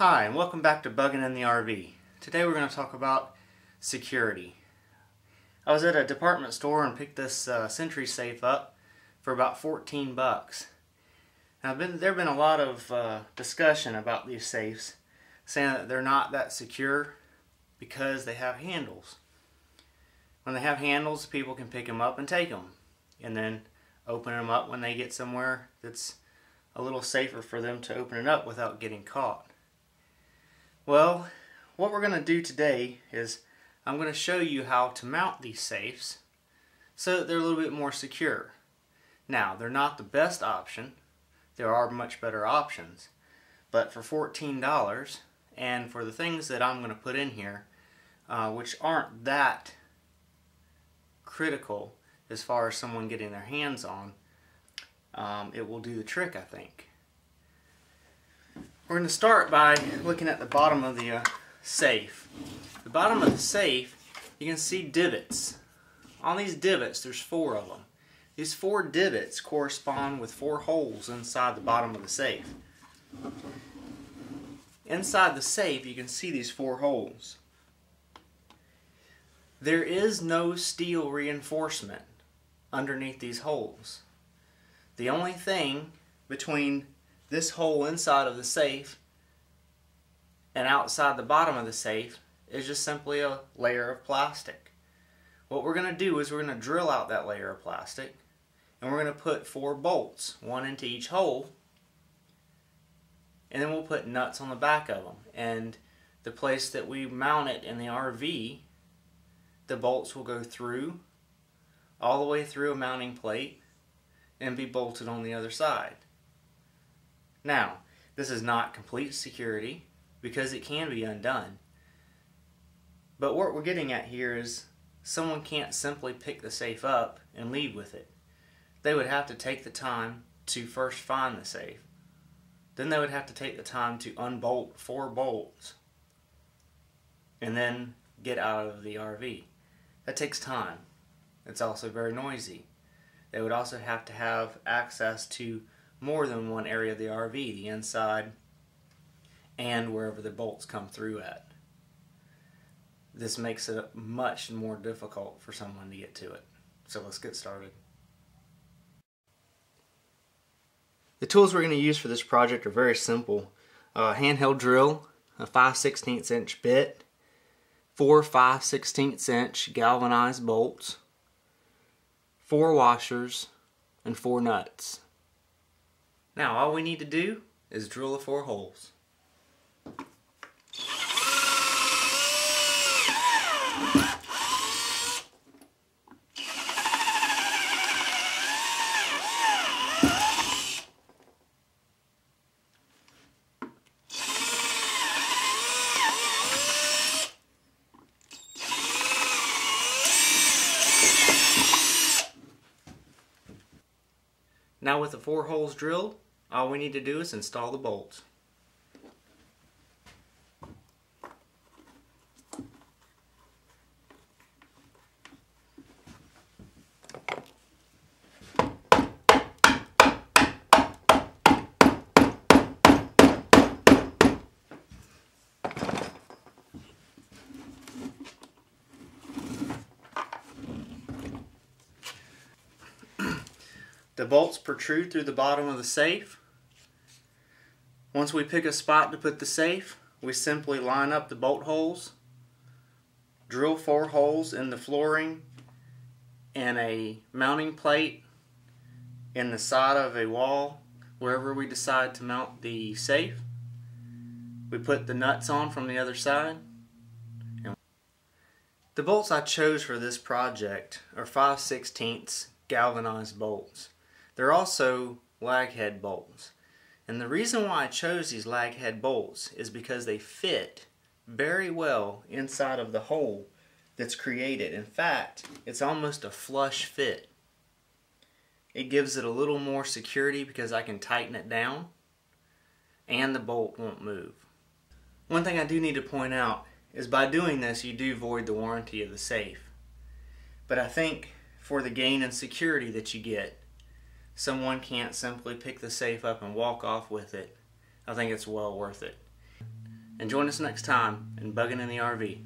Hi, and welcome back to Bugging in the RV. Today we're going to talk about security. I was at a department store and picked this Sentry safe up for about 14 bucks. Now, there have been a lot of discussion about these safes, saying that they're not that secure because they have handles. When they have handles, people can pick them up and take them, and then open them up when they get somewhere that's a little safer for them to open it up without getting caught. Well, what we're going to do today is I'm going to show you how to mount these safes so that they're a little bit more secure. Now, they're not the best option. There are much better options. But for $14, and for the things that I'm going to put in here, which aren't that critical as far as someone getting their hands on, it will do the trick, I think. We're going to start by looking at the bottom of the safe. The bottom of the safe, you can see divots. On these divots, there's 4 of them. These 4 divots correspond with 4 holes inside the bottom of the safe. Inside the safe, you can see these 4 holes. There is no steel reinforcement underneath these holes. The only thing between this hole inside of the safe and outside the bottom of the safe is just simply a layer of plastic. What we're going to do is we're going to drill out that layer of plastic, and we're going to put 4 bolts, 1 into each hole, and then we'll put nuts on the back of them. And the place that we mount it in the RV, the bolts will go through, all the way through a mounting plate, and be bolted on the other side. Now, this is not complete security because it can be undone. But what we're getting at here is someone can't simply pick the safe up and leave with it. They would have to take the time to first find the safe. Then they would have to take the time to unbolt 4 bolts and then get out of the RV. That takes time. It's also very noisy. They would also have to have access to more than one area of the RV, the inside and wherever the bolts come through at. This makes it much more difficult for someone to get to it. So let's get started. The tools we're going to use for this project are very simple. A handheld drill, a 5/16 inch bit, 4 5/16 inch galvanized bolts, 4 washers, and 4 nuts. Now all we need to do is drill the 4 holes. Now with the 4 holes drilled, all we need to do is install the bolts. The bolts protrude through the bottom of the safe. Once we pick a spot to put the safe, we simply line up the bolt holes, drill 4 holes in the flooring and a mounting plate in the side of a wall wherever we decide to mount the safe. We put the nuts on from the other side. The bolts I chose for this project are 5/16 galvanized bolts. They're also lag head bolts. And the reason why I chose these lag head bolts is because they fit very well inside of the hole that's created. In fact, it's almost a flush fit. It gives it a little more security because I can tighten it down and the bolt won't move. One thing I do need to point out is by doing this you do void the warranty of the safe. But I think for the gain and security that you get, someone can't simply pick the safe up and walk off with it. I think it's well worth it. And join us next time in Bugging in the RV.